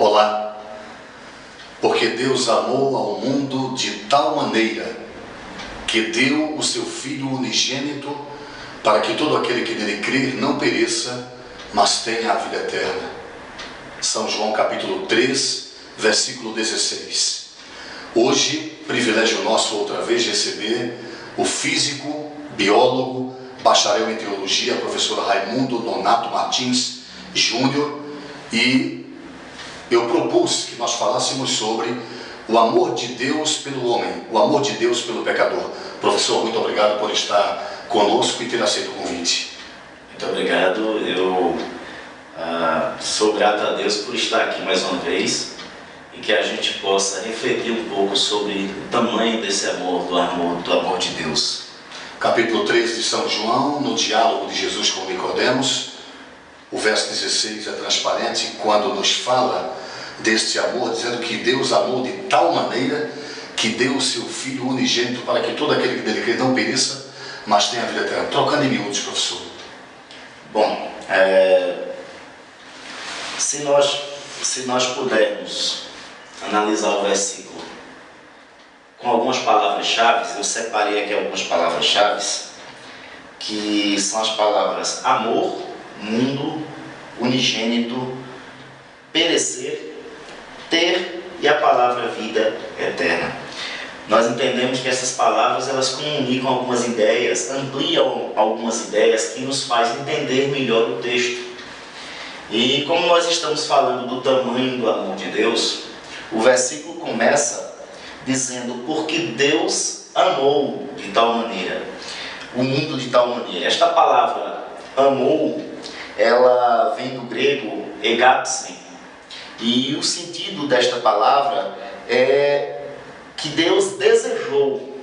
Olá, porque Deus amou ao mundo de tal maneira que deu o seu Filho unigênito para que todo aquele que nele crer não pereça, mas tenha a vida eterna. São João capítulo 3, versículo 16. Hoje, privilégio nosso outra vez receber o físico, biólogo, bacharel em teologia, professor Raimundo Nonato Martins Júnior, e eu propus que nós falássemos sobre o amor de Deus pelo homem, o amor de Deus pelo pecador. Professor, muito obrigado por estar conosco e ter aceito o convite. Muito obrigado, eu sou grato a Deus por estar aqui mais uma vez e que a gente possa refletir um pouco sobre o tamanho desse amor, do amor de Deus. Capítulo 3 de São João, no diálogo de Jesus com Nicodemos, o verso 16 é transparente quando nos fala deste amor, dizendo que Deus amou de tal maneira que deu o seu Filho unigênito para que todo aquele que dele crê não pereça, mas tenha a vida eterna. Trocando em miúdos, professor. Bom, se nós pudermos analisar o versículo com algumas palavras-chave, eu separei aqui algumas palavras-chave, que são as palavras amor, mundo, unigênito, perecer, ter e a palavra vida eterna. Nós entendemos que essas palavras elas comunicam algumas ideias, ampliam algumas ideias que nos faz entender melhor o texto. E como nós estamos falando do tamanho do amor de Deus, o versículo começa dizendo: porque Deus amou de tal maneira, o mundo de tal maneira. Esta palavra amou, ela vem do grego egapsen, e o sentido desta palavra é que Deus desejou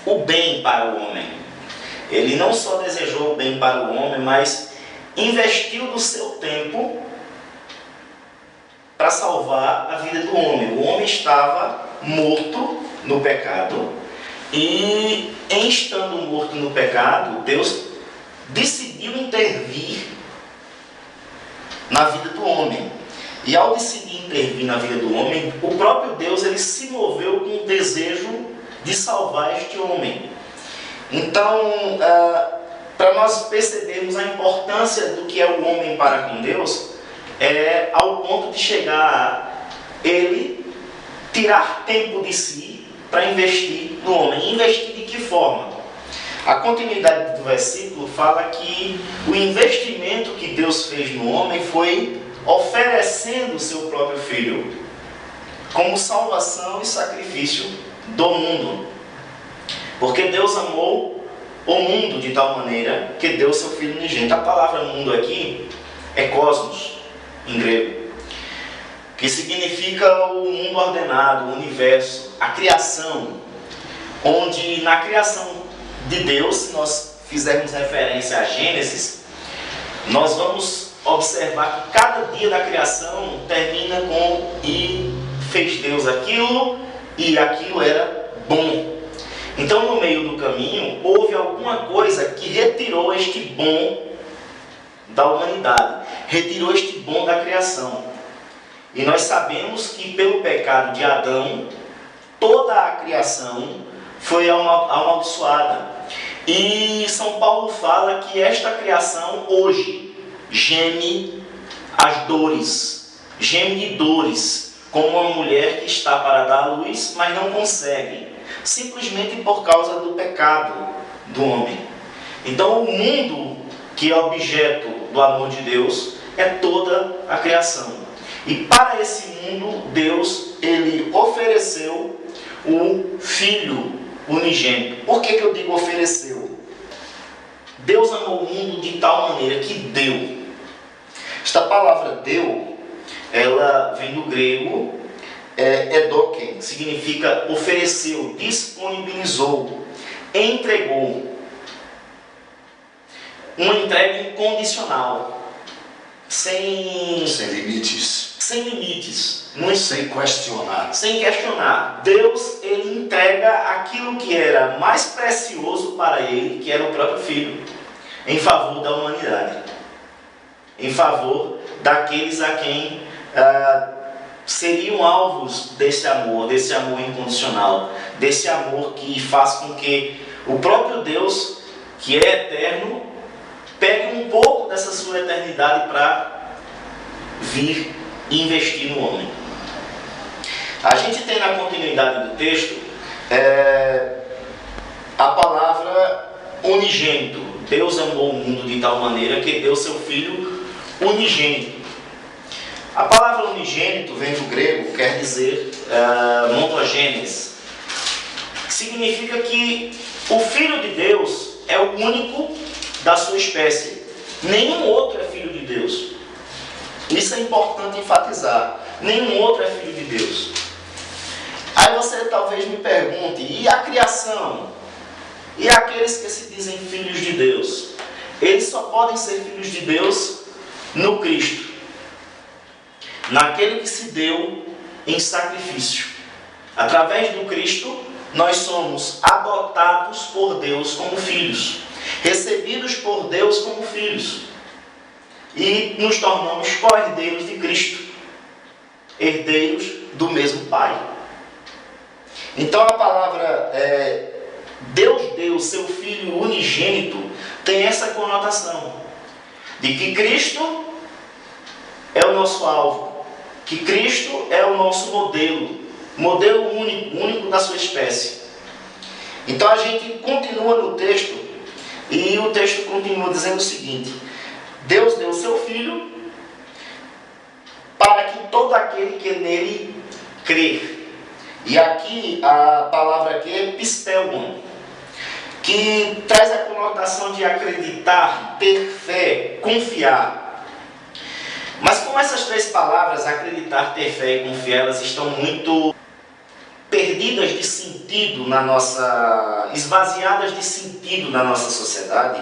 o bem para o homem. Ele não só desejou o bem para o homem, mas investiu do seu tempo para salvar a vida do homem. O homem estava morto no pecado, e em estando morto no pecado, Deus decidiu intervir na vida do homem. E ao decidir intervir na vida do homem, o próprio Deus ele se moveu com o desejo de salvar este homem. Então, para nós percebermos a importância do que é o homem para com Deus, é ao ponto de chegar a ele tirar tempo de si para investir no homem. Investir de que forma? A continuidade do versículo fala que o investimento que Deus fez no homem foi oferecendo o seu próprio Filho como salvação e sacrifício do mundo. Porque Deus amou o mundo de tal maneira que deu o seu Filho unigênito. A palavra mundo aqui é cosmos, em grego, que significa o mundo ordenado, o universo, a criação, onde na criação de Deus, se nós fizermos referência a Gênesis, nós vamos observar que cada dia da criação termina com e fez Deus aquilo, e aquilo era bom. Então no meio do caminho houve alguma coisa que retirou este bom da humanidade, retirou este bom da criação. E nós sabemos que pelo pecado de Adão, toda a criação foi amaldiçoada. E São Paulo fala que esta criação hoje geme as dores, geme de dores, como uma mulher que está para dar à luz, mas não consegue, simplesmente por causa do pecado do homem. Então o mundo que é objeto do amor de Deus é toda a criação. E para esse mundo, Deus ele ofereceu o Filho unigênito. Por que eu digo ofereceu? Deus amou o mundo de tal maneira que deu. Esta palavra deu, ela vem do grego edoken, significa ofereceu, disponibilizou, entregou. Uma entrega incondicional, sem limites, sem questionar. Deus ele entrega aquilo que era mais precioso para ele, que era o próprio Filho, em favor da humanidade, em favor daqueles a quem seriam alvos desse amor incondicional, desse amor que faz com que o próprio Deus, que é eterno, pegue um pouco dessa sua eternidade para vir e investir no homem. A gente tem na continuidade do texto a palavra unigênito. Deus amou o mundo de tal maneira que deu seu Filho unigênito. A palavra unigênito vem do grego, quer dizer monogenes. Significa que o Filho de Deus é o único da sua espécie. Nenhum outro é filho de Deus. Isso é importante enfatizar. Nenhum outro é filho de Deus. Aí você talvez me pergunte, e a criação? E aqueles que se dizem filhos de Deus? Eles só podem ser filhos de Deus no Cristo, naquele que se deu em sacrifício. Através do Cristo, nós somos adotados por Deus como filhos, recebidos por Deus como filhos, e nos tornamos co-herdeiros de Cristo, herdeiros do mesmo Pai. Então a palavra Deus deu seu Filho unigênito tem essa conotação de que Cristo é o nosso alvo, que Cristo é o nosso modelo único da sua espécie. Então a gente continua no texto, e o texto continua dizendo o seguinte: Deus deu seu Filho para que todo aquele que nele crer. E aqui a palavra aqui é pistelon, que traz a conotação de acreditar, ter fé, confiar. Mas como essas três palavras, acreditar, ter fé e confiar, elas estão muito perdidas de sentido esvaziadas de sentido na nossa sociedade,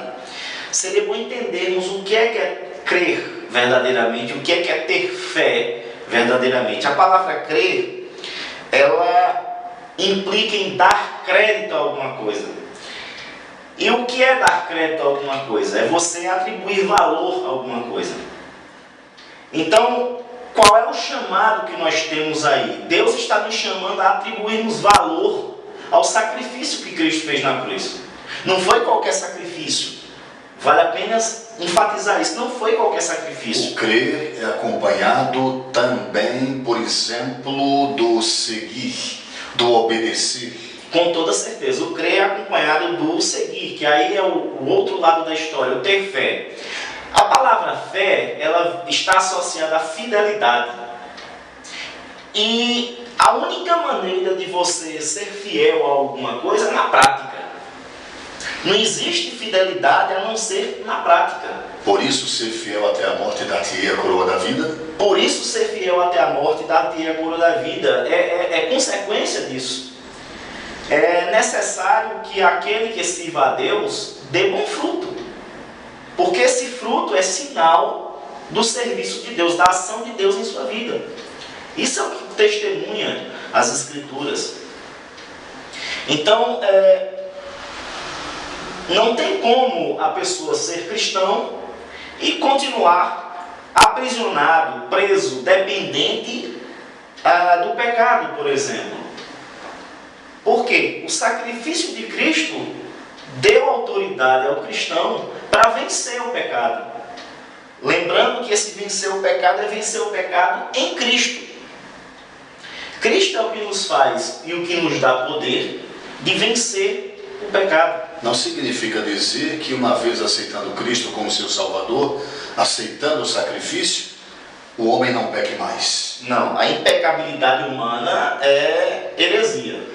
seria bom entendermos o que é crer verdadeiramente, o que é ter fé verdadeiramente. A palavra crer, ela implica em dar crédito a alguma coisa. E o que é dar crédito a alguma coisa? É você atribuir valor a alguma coisa. Então, qual é o chamado que nós temos aí? Deus está nos chamando a atribuirmos valor ao sacrifício que Cristo fez na cruz. Não foi qualquer sacrifício. Vale a pena enfatizar isso. Não foi qualquer sacrifício. O crer é acompanhado também, por exemplo, do seguir, do obedecer. Com toda certeza. O crer é acompanhado do seguir, que aí é o outro lado da história, o ter fé. A palavra fé, ela está associada à fidelidade. E a única maneira de você ser fiel a alguma coisa é na prática. Não existe fidelidade a não ser na prática. Por isso, ser fiel até a morte dar-te-ei a coroa da vida? Por isso, ser fiel até a morte dar-te-ei a coroa da vida. É consequência disso. É necessário que aquele que sirva a Deus dê bom fruto. Porque esse fruto é sinal do serviço de Deus, da ação de Deus em sua vida. Isso é o que testemunha as Escrituras. Então, não tem como a pessoa ser cristão e continuar aprisionado, preso, dependente do pecado, por exemplo. Por quê? O sacrifício de Cristo deu autoridade ao cristão para vencer o pecado. Lembrando que esse vencer o pecado é vencer o pecado em Cristo. Cristo é o que nos faz e o que nos dá poder de vencer o pecado. Não significa dizer que uma vez aceitando Cristo como seu Salvador, aceitando o sacrifício, o homem não peque mais. Não, a impecabilidade humana é heresia.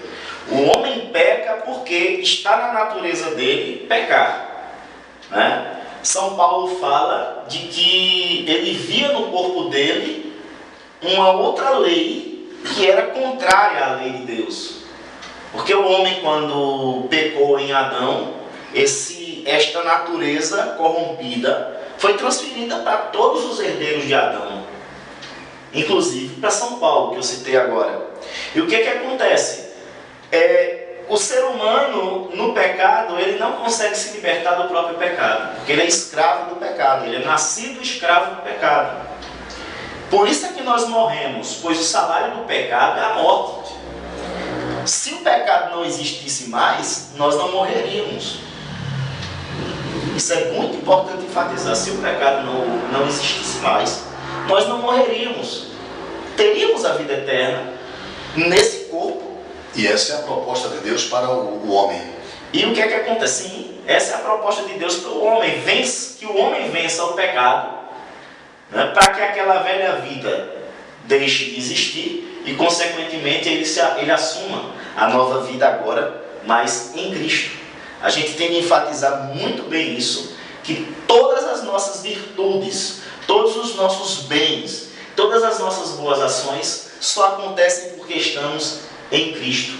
O homem peca porque está na natureza dele pecar, né? São Paulo fala de que ele via no corpo dele uma outra lei que era contrária à lei de Deus. Porque o homem, quando pecou em Adão, esta natureza corrompida foi transferida para todos os herdeiros de Adão, inclusive para São Paulo, que eu citei agora. E o que acontece? O ser humano, no pecado, ele não consegue se libertar do próprio pecado, porque ele é escravo do pecado, ele é nascido escravo do pecado. Por isso é que nós morremos, pois o salário do pecado é a morte. Se o pecado não existisse mais, nós não morreríamos. Isso é muito importante enfatizar. Se o pecado não existisse mais, nós não morreríamos. Teríamos a vida eterna nesse corpo. E essa é a proposta de Deus para o homem. E o que é que acontece? Sim, essa é a proposta de Deus para o homem. Que o homem vença o pecado, né, para que aquela velha vida deixe de existir e, consequentemente, ele assuma a nova vida agora, mas em Cristo. A gente tem de enfatizar muito bem isso, que todas as nossas virtudes, todos os nossos bens, todas as nossas boas ações só acontecem porque estamos em Cristo.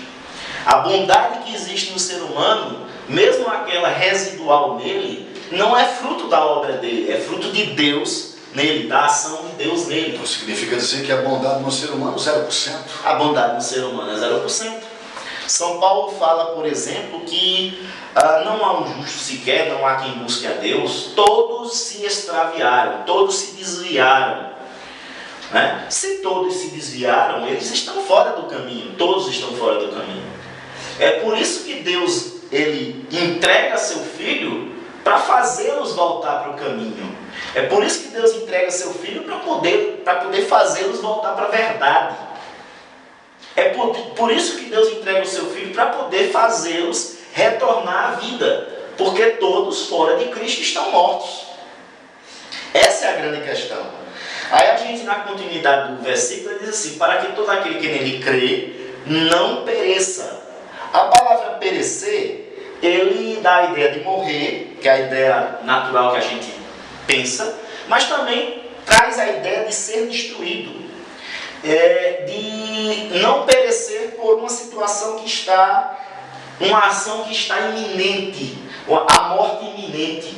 A bondade que existe no ser humano, mesmo aquela residual nele, não é fruto da obra dele, é fruto de Deus nele, da ação de Deus nele. Então significa dizer que a bondade no ser humano é 0%? A bondade no ser humano é 0%. São Paulo fala, por exemplo, que não há um justo sequer, não há quem busque a Deus. Todos se extraviaram, todos se desviaram. Né? Se todos se desviaram, eles estão fora do caminho. Todos estão fora do caminho. É por isso que Deus ele entrega seu Filho para fazê-los voltar para o caminho. É por isso que Deus entrega seu Filho para poder fazê-los voltar para a verdade. É por isso que Deus entrega o seu Filho para poder fazê-los retornar à vida. Porque todos fora de Cristo estão mortos. Essa é a grande questão. Aí a gente, na continuidade do versículo, diz assim: para que todo aquele que nele crê não pereça. A palavra perecer, ele dá a ideia de morrer, que é a ideia natural que a gente pensa, mas também traz a ideia de ser destruído. De não perecer por uma situação que está, uma ação que está iminente, a morte iminente.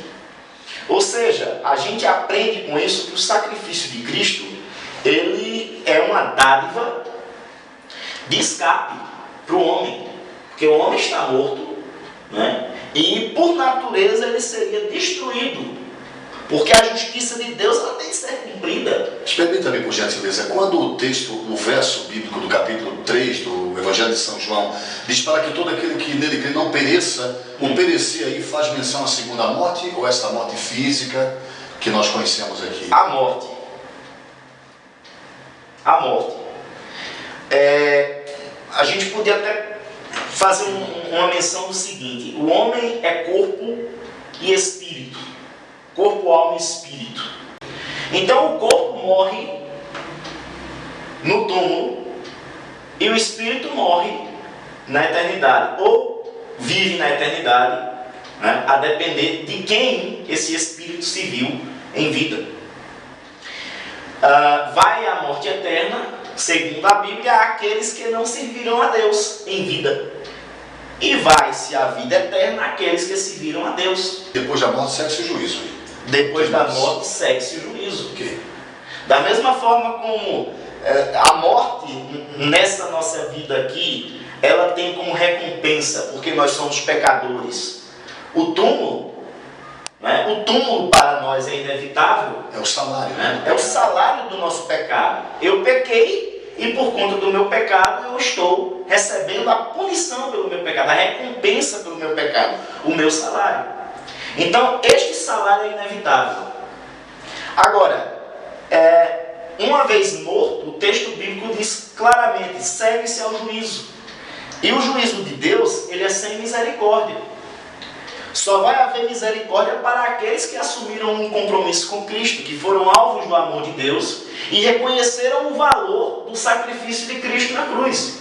Ou seja, a gente aprende com isso que o sacrifício de Cristo, ele é uma dádiva de escape para o homem, porque o homem está morto, né? E por natureza ele seria destruído. Porque a justiça de Deus ela tem que ser cumprida. Permita-me, por gentileza, quando o verso bíblico do capítulo 3 do Evangelho de São João diz para que todo aquele que nele crê não pereça, o perecer aí faz menção à segunda morte ou esta morte física que nós conhecemos aqui? A morte. A morte. A gente podia até fazer uma menção do seguinte: o homem é corpo e espírito. Corpo, alma e espírito. Então o corpo morre no túmulo e o espírito morre na eternidade, ou vive na eternidade, né, a depender de quem esse espírito se viu em vida. Vai à morte eterna, segundo a Bíblia, àqueles que não serviram a Deus em vida. E vai-se à vida eterna àqueles que se viram a Deus. Depois da morte, segue-se o juízo. Depois da morte, segue-se o juízo. Okay. Da mesma forma como a morte, nessa nossa vida aqui, ela tem como recompensa, porque nós somos pecadores, o túmulo. Né? O túmulo para nós é inevitável. É o salário. Né? É o salário do nosso pecado. Eu pequei e por conta do meu pecado eu estou recebendo a punição pelo meu pecado, a recompensa pelo meu pecado, o meu salário. Então, este salário é inevitável. Agora, uma vez morto, o texto bíblico diz claramente: segue-se ao juízo. E o juízo de Deus, ele é sem misericórdia. Só vai haver misericórdia para aqueles que assumiram um compromisso com Cristo, que foram alvos do amor de Deus e reconheceram o valor do sacrifício de Cristo na cruz.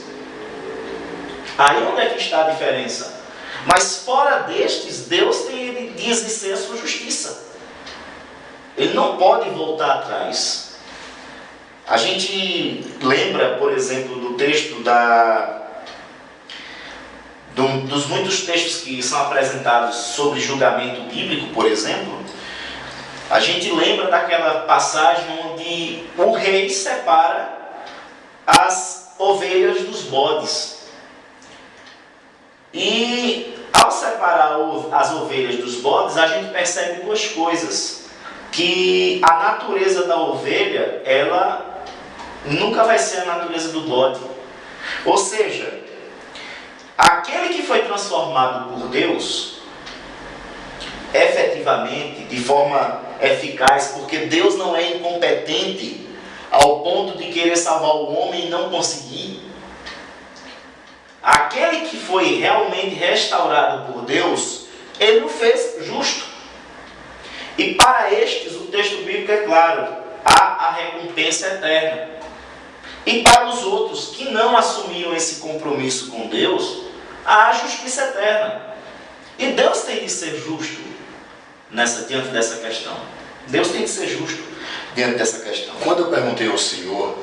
Aí onde é que está a diferença? Mas fora destes, Deus tem de exercer a sua justiça. Ele não pode voltar atrás. A gente lembra, por exemplo, do texto dos muitos textos que são apresentados sobre julgamento bíblico, por exemplo. A gente lembra daquela passagem onde o rei separa as ovelhas dos bodes. E ao separar as ovelhas dos bodes, a gente percebe duas coisas. que a natureza da ovelha, ela nunca vai ser a natureza do bode. Ou seja, aquele que foi transformado por Deus, efetivamente, de forma eficaz, porque Deus não é incompetente ao ponto de querer salvar o homem e não conseguir. Aquele que foi realmente restaurado por Deus, Ele o fez justo. E para estes, o texto bíblico é claro, há a recompensa eterna. E para os outros que não assumiram esse compromisso com Deus, há a justiça eterna. E Deus tem de ser justo diante dessa questão. Deus tem de ser justo diante dessa questão. Quando eu perguntei ao Senhor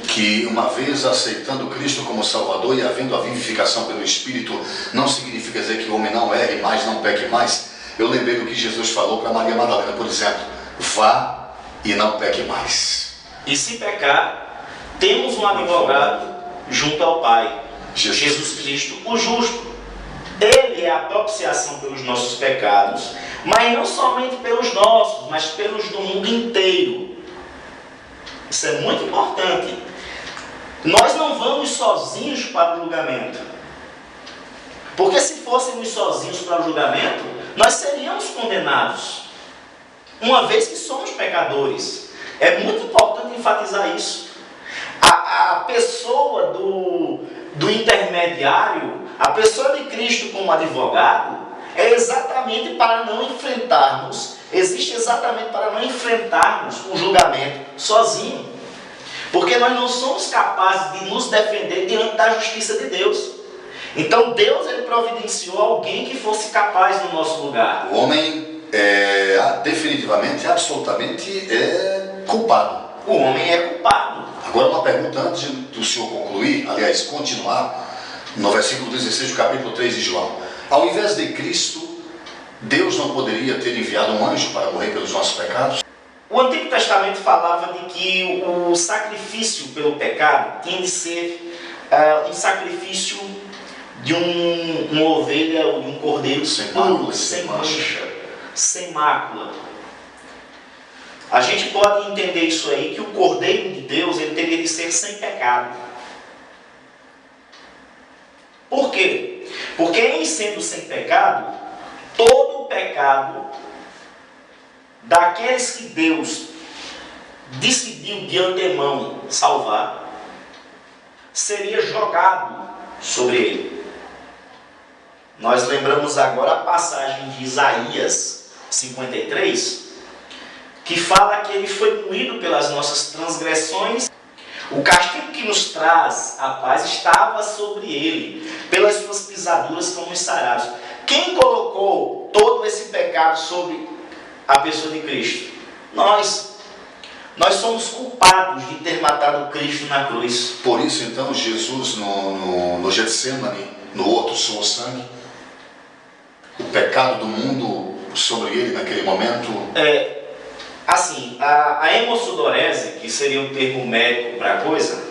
que uma vez aceitando Cristo como Salvador e havendo a vivificação pelo Espírito, não significa dizer que o homem não erre mais, não peque mais, eu lembrei do que Jesus falou para Maria Madalena, por exemplo: vá e não peque mais. E se pecar, temos um advogado junto ao Pai, Jesus Cristo, o justo. Ele é a propiciação pelos nossos pecados, mas não somente pelos nossos, mas pelos do mundo inteiro. Isso é muito importante. Nós não vamos sozinhos para o julgamento. Porque se fôssemos sozinhos para o julgamento, nós seríamos condenados, uma vez que somos pecadores. É muito importante enfatizar isso. A pessoa do intermediário, a pessoa de Cristo como advogado, é exatamente para não enfrentarmos, existe exatamente para não enfrentarmos o julgamento sozinho. Porque nós não somos capazes de nos defender diante da justiça de Deus. Então Deus, ele providenciou alguém que fosse capaz no nosso lugar. O homem definitivamente, absolutamente é culpado. O homem é culpado. Agora uma pergunta antes do senhor concluir, aliás, continuar, no versículo 16 do capítulo 3 de João. Ao invés de Cristo, Deus não poderia ter enviado um anjo para morrer pelos nossos pecados? O Antigo Testamento falava de que o sacrifício pelo pecado tinha de ser um sacrifício de uma ovelha ou de um cordeiro sem mácula, sem mancha, sem mácula. A gente pode entender isso aí, que o cordeiro de Deus, ele teria de ser sem pecado. Por quê? Porque em sendo sem pecado, todo o pecado daqueles que Deus decidiu de antemão salvar, seria jogado sobre ele. Nós lembramos agora a passagem de Isaías 53, que fala que ele foi moído pelas nossas transgressões, o castigo que nos traz a paz estava sobre ele, pelas suas pisaduras fomos sarados. Quem colocou todo esse pecado sobre a pessoa de Cristo? Nós. Nós somos culpados de ter matado Cristo na cruz. Por isso então Jesus no Getsemane, no horto, suou sangue. O pecado do mundo sobre ele naquele momento. Assim, a hemossudorese, que seria o termo médico para a coisa,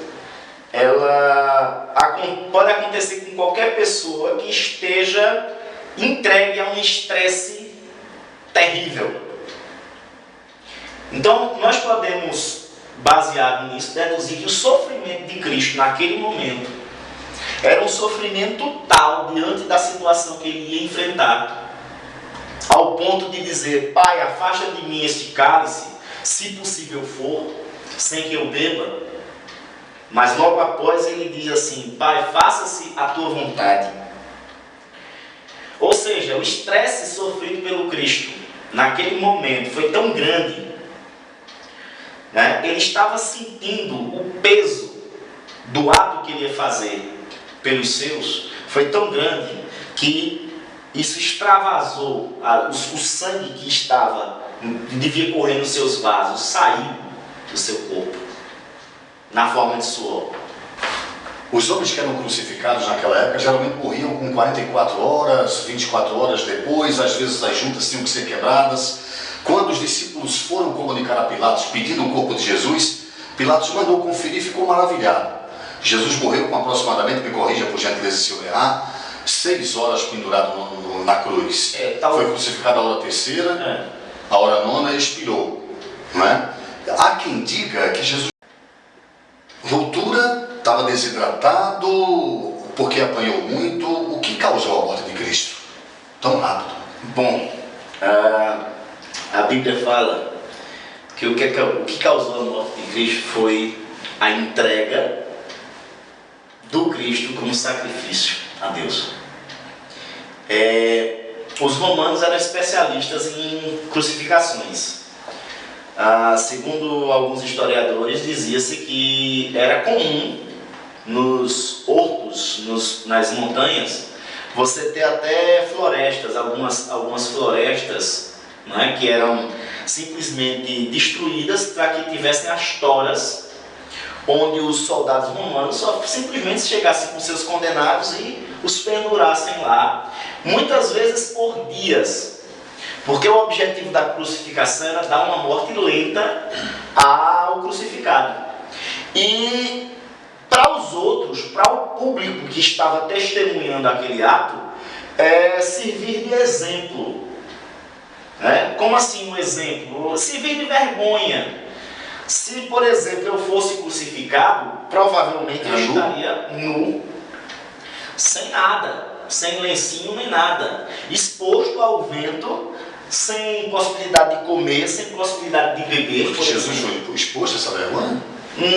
ela pode acontecer com qualquer pessoa que esteja entregue a um estresse terrível. Então, nós podemos, baseado nisso, deduzir que o sofrimento de Cristo naquele momento era um sofrimento tal diante da situação que ele ia enfrentar, ao ponto de dizer: Pai, afasta de mim este cálice, se possível for, sem que eu beba. Mas logo após ele diz assim: Pai, faça-se a tua vontade. Ou seja, o estresse sofrido pelo Cristo naquele momento foi tão grande, né? Ele estava sentindo o peso do ato que ele ia fazer pelos seus, foi tão grande que isso extravasou, o sangue que devia correr nos seus vasos, saiu do seu corpo, na forma de suor. Os homens que eram crucificados naquela época geralmente morriam com 44 horas, 24 horas depois, às vezes as juntas tinham que ser quebradas. Quando os discípulos foram comunicar a Pilatos pedindo o corpo de Jesus, Pilatos mandou conferir e ficou maravilhado. Jesus morreu com aproximadamente, me corrija por gentileza se eu errar, 6 horas pendurado na cruz. Foi crucificado a hora terceira, a hora nona e expirou. Não é? Há quem diga que Jesus ruptura, estava desidratado, porque apanhou muito. O que causou a morte de Cristo tão rápido? Bom, a Bíblia fala que o que causou a morte de Cristo foi a entrega do Cristo como sacrifício a Deus. Os romanos eram especialistas em crucificações. Segundo alguns historiadores, dizia-se que era comum nos hortos, nas montanhas, você ter até florestas, algumas florestas, né, que eram simplesmente destruídas para que tivessem as toras, onde os soldados romanos só simplesmente chegassem com seus condenados e os pendurassem lá, muitas vezes por dias, porque o objetivo da crucificação era dar uma morte lenta ao crucificado. E para os outros, para o público que estava testemunhando aquele ato, servir de exemplo. Como assim um exemplo? Servir de vergonha. Se, por exemplo, eu fosse crucificado, provavelmente eu estaria nu, sem nada, sem lencinho nem nada, exposto ao vento, sem possibilidade de comer, sem possibilidade de beber. Jesus foi exposto a essa vergonha?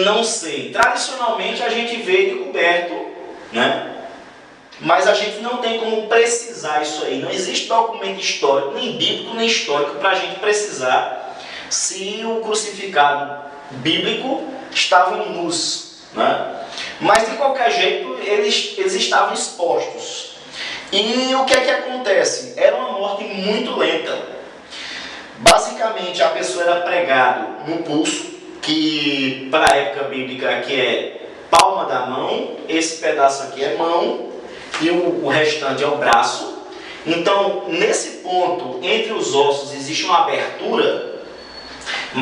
Não sei. Tradicionalmente a gente vê ele coberto, né? Mas a gente não tem como precisar isso aí. Não existe documento histórico, nem bíblico, nem histórico, para a gente precisar se o crucificado bíblico estava nus, né? Mas de qualquer jeito eles estavam expostos. E o que é que acontece? Era uma morte muito lenta. Basicamente a pessoa era pregado no pulso, que para a época bíblica aqui é palma da mão, esse pedaço aqui é mão e o restante é o braço. Então nesse ponto, entre os ossos, existe uma abertura,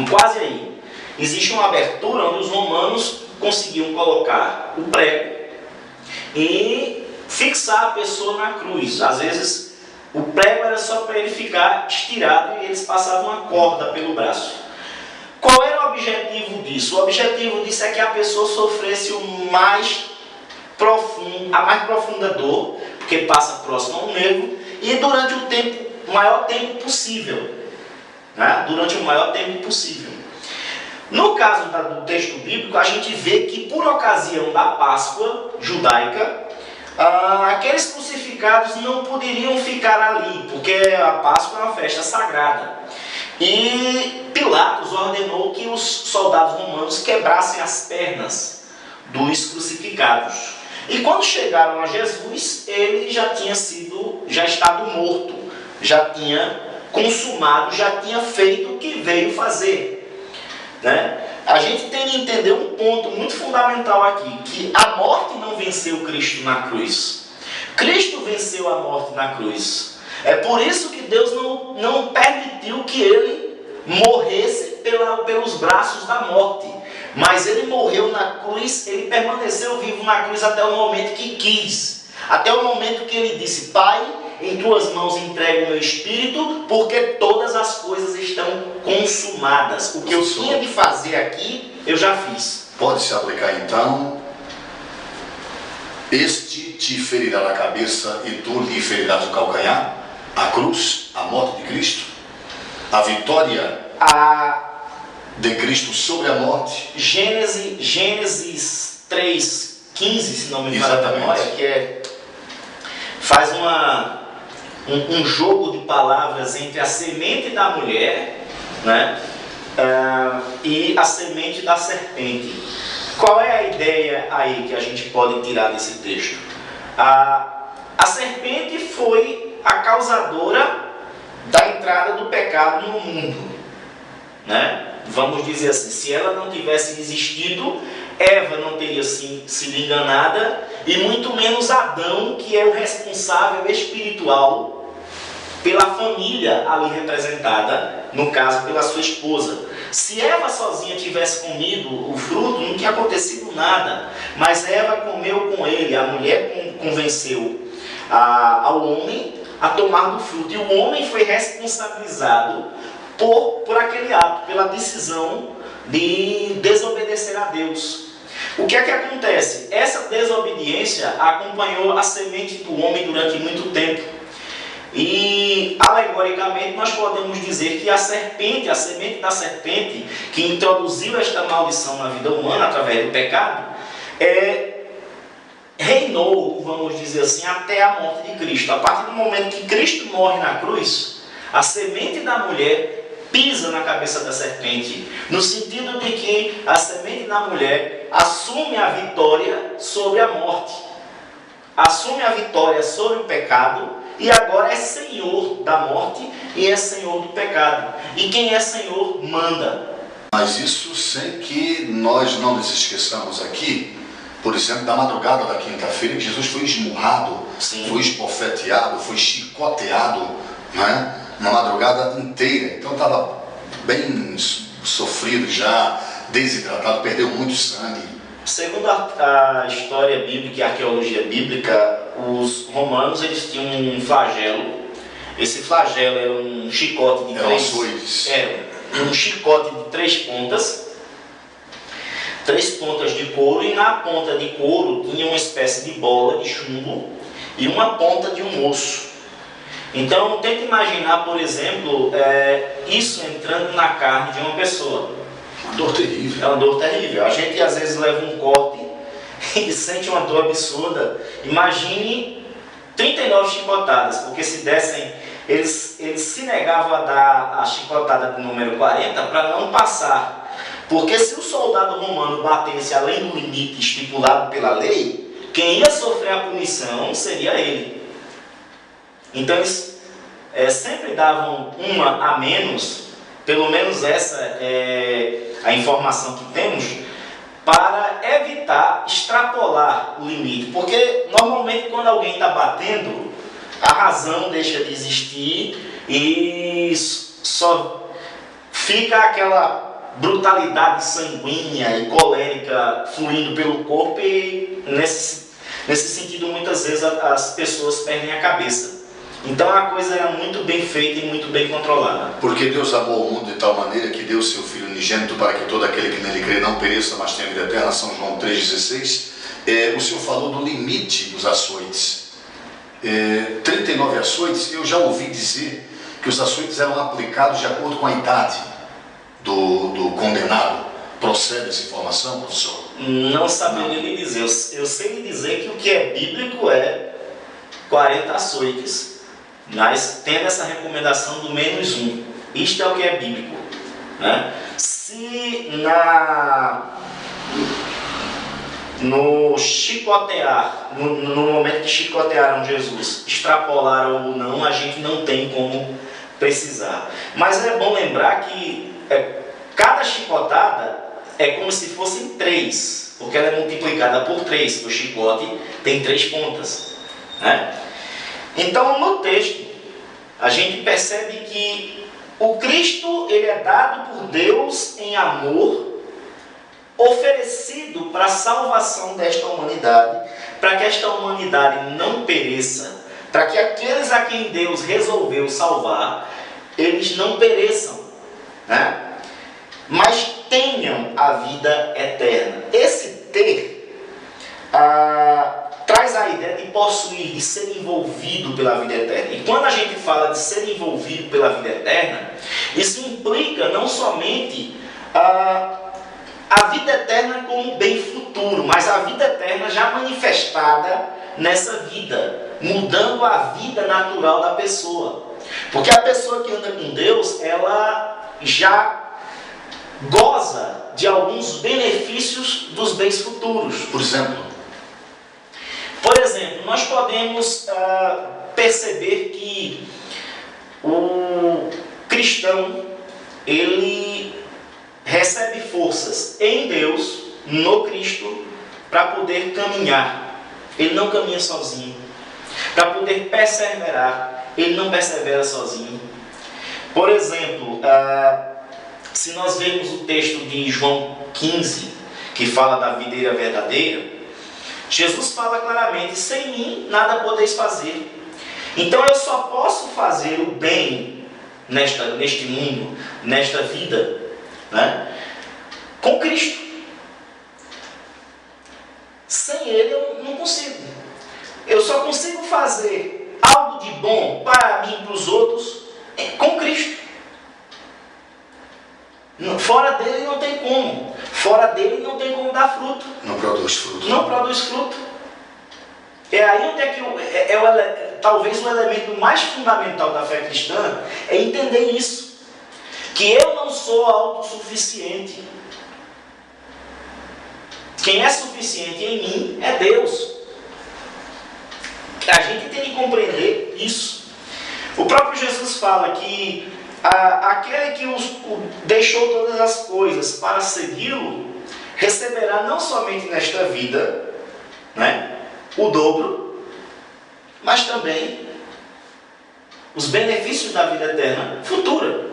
quase aí, existe uma abertura onde os romanos conseguiam colocar o prego e fixar a pessoa na cruz. Às vezes o prego era só para ele ficar estirado e eles passavam uma corda pelo braço. Qual era o objetivo disso? O objetivo disso é que a pessoa sofresse a mais profunda dor, porque passa próximo ao nervo, e durante o maior tempo possível. Né? Durante o maior tempo possível. No caso do texto bíblico, a gente vê que por ocasião da Páscoa judaica, aqueles crucificados não poderiam ficar ali, porque a Páscoa é uma festa sagrada. E Pilatos ordenou que os soldados romanos quebrassem as pernas dos crucificados. E quando chegaram a Jesus, ele já estado morto, já tinha consumado, já tinha feito o que veio fazer. Né? A gente tem que entender um ponto muito fundamental aqui, que a morte não venceu Cristo na cruz. Cristo venceu a morte na cruz. É por isso que Deus não permitiu que ele morresse pelos braços da morte. Mas ele morreu na cruz, ele permaneceu vivo na cruz até o momento que quis. Até o momento que ele disse: Pai, em tuas mãos entrego o meu espírito, porque todas as coisas estão consumadas. O que eu tinha de fazer aqui, eu já fiz. Pode se aplicar então: este te ferirá na cabeça e tu lhe ferirás o calcanhar. A cruz, a morte de Cristo, a vitória de Cristo sobre a morte. Gênesis 3:15, se não me falha a memória, que faz um jogo de palavras entre a semente da mulher, né, e a semente da serpente. Qual é a ideia aí que a gente pode tirar desse texto? A serpente foi a causadora da entrada do pecado no mundo, né? Vamos dizer assim, se ela não tivesse existido, Eva não teria sido enganada, e muito menos Adão, que é o responsável espiritual pela família ali representada, no caso pela sua esposa. Se Eva sozinha tivesse comido o fruto, não tinha acontecido nada, mas Eva comeu com ele, a mulher convenceu ao homem a tomar do fruto, e o homem foi responsabilizado por aquele ato, pela decisão de desobedecer a Deus. O que é que acontece? Essa desobediência acompanhou a semente do homem durante muito tempo. E, alegoricamente, nós podemos dizer que a semente da serpente, que introduziu esta maldição na vida humana através do pecado, reinou, vamos dizer assim, até a morte de Cristo. A partir do momento que Cristo morre na cruz, a semente da mulher pisa na cabeça da serpente, no sentido de que a semente da mulher assume a vitória sobre a morte, assume a vitória sobre o pecado, e agora é senhor da morte e é senhor do pecado. E quem é senhor manda. Mas isso sem que nós não nos esqueçamos aqui, por exemplo, da madrugada da quinta-feira, que Jesus foi esmurrado, foi esbofeteado, foi chicoteado, né? Uma madrugada inteira. Então estava bem sofrido já, desidratado, perdeu muito sangue. Segundo a história bíblica e a arqueologia bíblica, os romanos eles tinham um flagelo. Esse flagelo era um chicote de um chicote de 3 pontas. 3 pontas de couro, e na ponta de couro tinha uma espécie de bola de chumbo e uma ponta de um osso. Então, tenta imaginar, por exemplo, isso entrando na carne de uma pessoa. Uma dor terrível. É uma dor terrível. A gente às vezes leva um corte e sente uma dor absurda. Imagine 39 chicotadas, porque se dessem, eles se negavam a dar a chicotada de número 40 para não passar. Porque se o soldado romano batesse além do limite estipulado pela lei, quem ia sofrer a punição seria ele. Então eles sempre davam uma a menos, pelo menos essa é a informação que temos, para evitar extrapolar o limite. Porque normalmente quando alguém está batendo, a razão deixa de existir e só fica aquela brutalidade sanguínea e colérica fluindo pelo corpo, e nesse sentido muitas vezes as pessoas perdem a cabeça. Então a coisa era muito bem feita e muito bem controlada. Porque Deus amou o mundo de tal maneira que deu seu Filho unigênito para que todo aquele que nele crê não pereça, mas tenha vida eterna. São João 3,16. O Senhor falou do limite dos açoites. 39 açoites, eu já ouvi dizer que os açoites eram aplicados de acordo com a idade do condenado. Procede essa informação, professor? Não saberia lhe dizer. Eu sei lhe dizer que o que é bíblico é 40 açoites, mas tendo essa recomendação do -1. Isto é o que é bíblico, né? Se no chicotear, no momento que chicotearam Jesus, extrapolaram ou não, a gente não tem como precisar. Mas é bom lembrar que cada chicotada é como se fossem 3, porque ela é multiplicada por 3, o chicote tem 3 pontas, né? Então, no texto, a gente percebe que o Cristo ele é dado por Deus em amor, oferecido para a salvação desta humanidade, para que esta humanidade não pereça, para que aqueles a quem Deus resolveu salvar, eles não pereçam, né? Mas tenham a vida eterna. Esse ter traz a ideia de possuir, de ser envolvido pela vida eterna. E quando a gente fala de ser envolvido pela vida eterna, isso implica não somente a vida eterna como bem futuro, mas a vida eterna já manifestada nessa vida, mudando a vida natural da pessoa. Porque a pessoa que anda com Deus, ela já goza de alguns benefícios dos bens futuros. Por exemplo, nós podemos perceber que o cristão, ele recebe forças em Deus, no Cristo, para poder caminhar. Ele não caminha sozinho. Para poder perseverar, ele não persevera sozinho. Por exemplo, se nós vermos o texto de João 15, que fala da videira verdadeira, Jesus fala claramente: sem mim nada podeis fazer. Então eu só posso fazer o bem neste mundo, nesta vida, né? Com Cristo. Sem Ele eu não consigo. Eu só consigo fazer algo de bom para mim e para os outros com Cristo. Fora dele não tem como. Fora dele não tem como dar fruto. Não produz fruto. Não produz fruto. É aí onde é que talvez o elemento mais fundamental da fé cristã é entender isso. Que eu não sou autossuficiente. Quem é suficiente em mim é Deus. A gente tem que compreender isso. O próprio Jesus fala que aquele que deixou todas as coisas para segui-lo, receberá não somente nesta vida, né, o dobro, mas também os benefícios da vida eterna futura.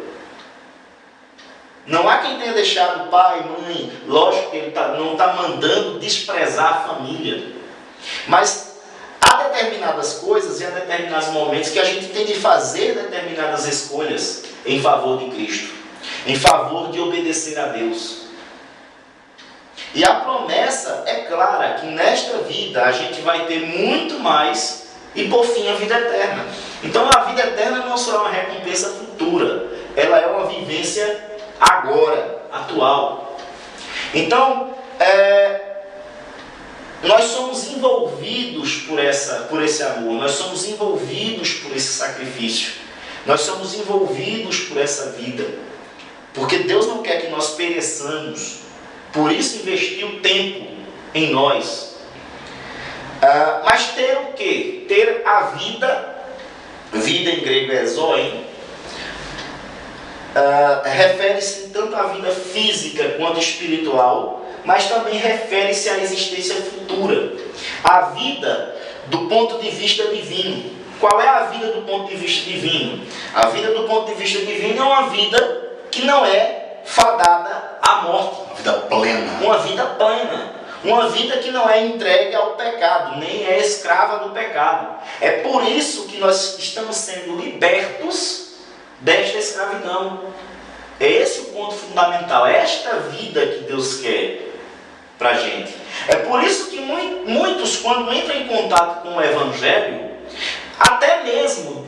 Não há quem tenha deixado pai, mãe, lógico que ele não está mandando desprezar a família, mas há determinadas coisas e há determinados momentos que a gente tem de fazer determinadas escolhas em favor de Cristo, em favor de obedecer a Deus. E a promessa é clara que nesta vida a gente vai ter muito mais e por fim a vida eterna. Então a vida eterna não será uma recompensa futura, ela é uma vivência agora, atual. Então, nós somos envolvidos por esse amor, nós somos envolvidos por esse sacrifício, nós somos envolvidos por essa vida, porque Deus não quer que nós pereçamos, por isso investiu tempo em nós. Mas ter o quê? Ter a vida em grego é zoe, refere-se tanto à vida física quanto espiritual, mas também refere-se à existência futura, a vida do ponto de vista divino. Qual é a vida do ponto de vista divino? A vida do ponto de vista divino é uma vida que não é fadada à morte. Uma vida plena. Uma vida plena. Uma vida que não é entregue ao pecado, nem é escrava do pecado. É por isso que nós estamos sendo libertos desta escravidão. É esse o ponto fundamental. É esta vida que Deus quer para a gente. É por isso que muitos, quando entram em contato com o Evangelho, até mesmo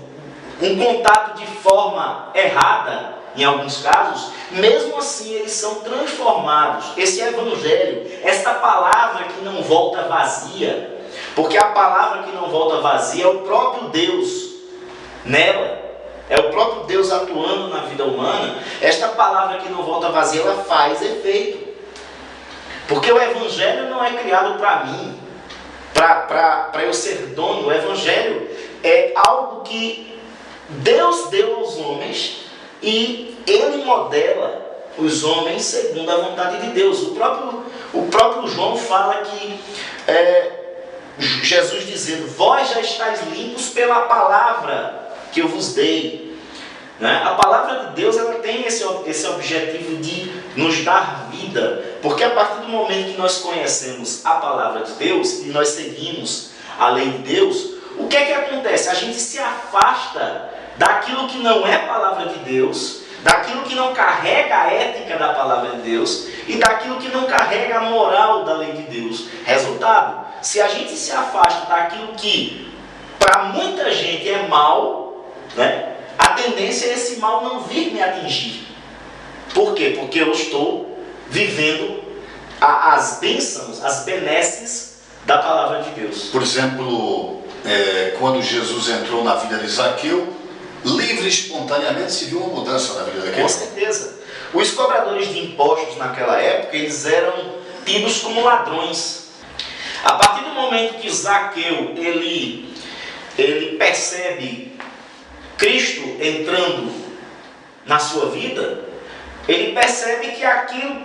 um contato de forma errada, em alguns casos, mesmo assim eles são transformados. Esse Evangelho, esta palavra que não volta vazia, porque a palavra que não volta vazia é o próprio Deus nela, é o próprio Deus atuando na vida humana. Esta palavra que não volta vazia, ela faz efeito. Porque o Evangelho não é criado para mim, para eu ser dono. O Evangelho é algo que Deus deu aos homens e Ele modela os homens segundo a vontade de Deus. O próprio João fala que Jesus dizendo: vós já estáis limpos pela palavra que eu vos dei. Né? A palavra de Deus, ela tem esse objetivo de nos dar vida, porque a partir do momento que nós conhecemos a palavra de Deus e nós seguimos a lei de Deus, o que é que acontece? A gente se afasta daquilo que não é palavra de Deus, daquilo que não carrega a ética da palavra de Deus e daquilo que não carrega a moral da lei de Deus. Resultado, se a gente se afasta daquilo que para muita gente é mal, né? A tendência é esse mal não vir me atingir. Por quê? Porque eu estou vivendo as bênçãos, as benesses da palavra de Deus. Por exemplo, quando Jesus entrou na vida de Zaqueu, livre e espontaneamente se viu uma mudança na vida daquele. Com certeza. Os cobradores de impostos naquela época, eles eram tidos como ladrões. A partir do momento que Zaqueu ele percebe Cristo entrando na sua vida, ele percebe que aquilo,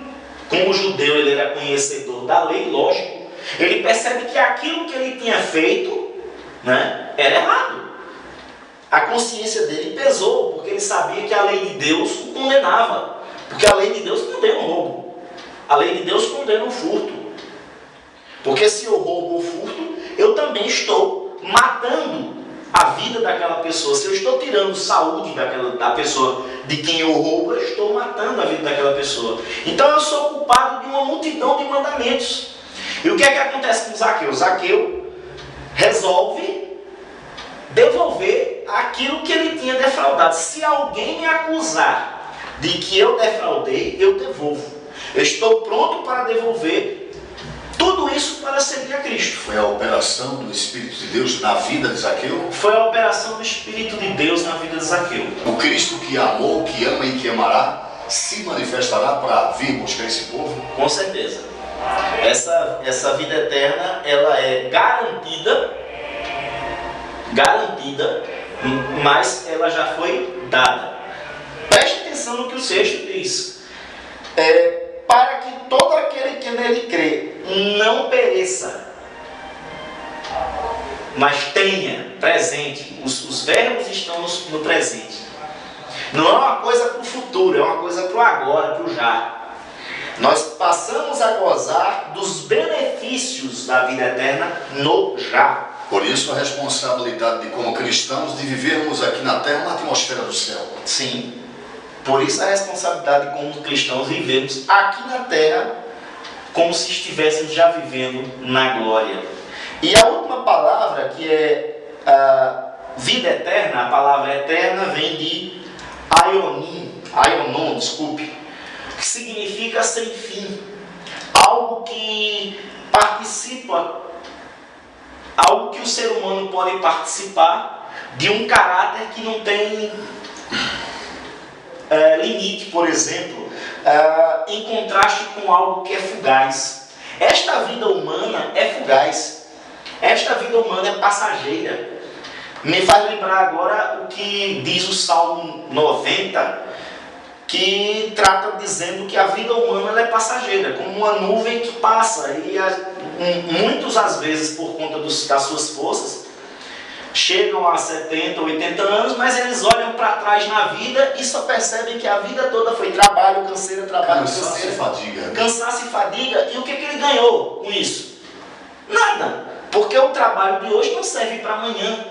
como judeu ele era conhecedor da lei, lógico, ele percebe que aquilo que ele tinha feito, né, era errado. A consciência dele pesou, porque ele sabia que a lei de Deus o condenava, porque a lei de Deus condena o roubo, a lei de Deus condena o furto, porque se eu roubo ou furto, eu também estou matando a vida daquela pessoa, se eu estou tirando saúde da pessoa de quem eu roubo, eu estou matando a vida daquela pessoa. Então eu sou culpado de uma multidão de mandamentos. E o que é que acontece com Zaqueu? Zaqueu resolve devolver aquilo que ele tinha defraudado. Se alguém me acusar de que eu defraudei, eu devolvo. Eu estou pronto para devolver tudo isso para seguir a Cristo. Foi a operação do Espírito de Deus na vida de Zaqueu? Foi a operação do Espírito de Deus na vida de Zaqueu. O Cristo que amou, que ama e que amará, se manifestará para vir buscar esse povo? Com certeza. Essa vida eterna, ela é garantida, mas ela já foi dada. Preste atenção no que o texto diz. Para que todo aquele que nele crê não pereça, mas tenha presente. Os verbos estão no presente. Não é uma coisa para o futuro, é uma coisa para o agora, para o já. Nós passamos a gozar dos benefícios da vida eterna no já. Por isso a responsabilidade de, como cristãos, de vivermos aqui na terra na atmosfera do céu. Sim. Por isso a responsabilidade de, como cristãos, vivermos aqui na terra como se estivéssemos já vivendo na glória. E a última palavra, que é a vida eterna, a palavra eterna vem de aionon, que significa sem fim. Algo que participa, algo que o ser humano pode participar de um caráter que não tem limite, por exemplo, em contraste com algo que é fugaz. Esta vida humana é fugaz. Esta vida humana é passageira. Me faz lembrar agora o que diz o Salmo 90, que trata dizendo que a vida humana ela é passageira, como uma nuvem que passa, e muitos às vezes, por conta das suas forças, chegam a 70, 80 anos, mas eles olham para trás na vida e só percebem que a vida toda foi trabalho, canseira, Cansaço e fadiga. Cansaço e fadiga. E o que ele ganhou com isso? Nada. Porque o trabalho de hoje não serve para amanhã.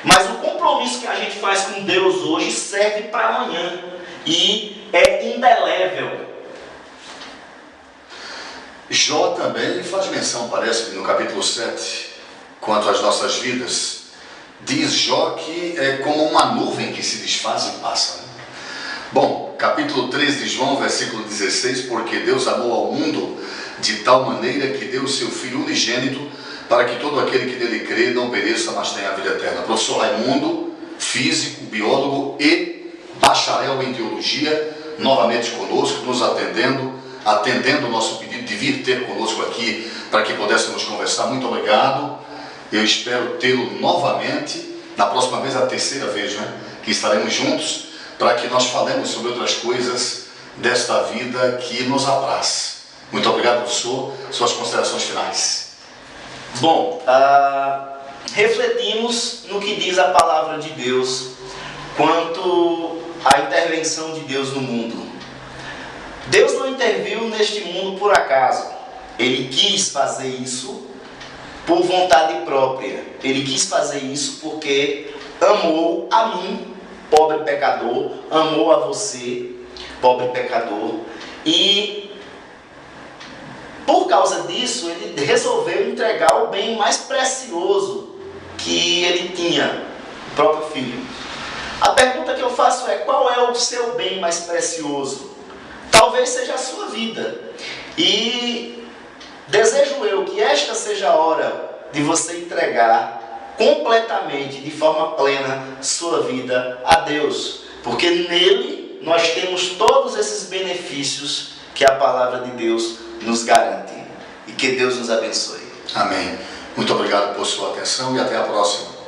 Mas o compromisso que a gente faz com Deus hoje serve para amanhã. E é indelével. Jó também faz menção, parece que no capítulo 7, quanto às nossas vidas. Diz Jó que é como uma nuvem que se desfaz e passa. Bom, capítulo 3 de João, versículo 16, porque Deus amou ao mundo de tal maneira que deu o seu Filho unigênito para que todo aquele que nele crê não pereça, mas tenha a vida eterna. Professor Raimundo, físico, biólogo e bacharel em teologia, novamente conosco, nos atendendo o nosso pedido de vir ter conosco aqui para que pudéssemos conversar. Muito obrigado. Eu espero tê-lo novamente, na próxima vez, a terceira vez, que estaremos juntos, para que nós falemos sobre outras coisas desta vida que nos apraz. Muito obrigado, professor. Suas considerações finais. Bom, refletimos no que diz a palavra de Deus quanto à intervenção de Deus no mundo. Deus não interviu neste mundo por acaso. Ele quis fazer isso por vontade própria. Ele quis fazer isso porque amou a mim, pobre pecador, amou a você, pobre pecador, e por causa disso ele resolveu entregar o bem mais precioso que ele tinha, o próprio Filho. A pergunta que eu faço é: qual é o seu bem mais precioso? Talvez seja a sua vida. E desejo eu que esta seja a hora de você entregar completamente, de forma plena, sua vida a Deus. Porque nele nós temos todos esses benefícios que a palavra de Deus nos garante. E que Deus nos abençoe. Amém. Muito obrigado por sua atenção e até a próxima.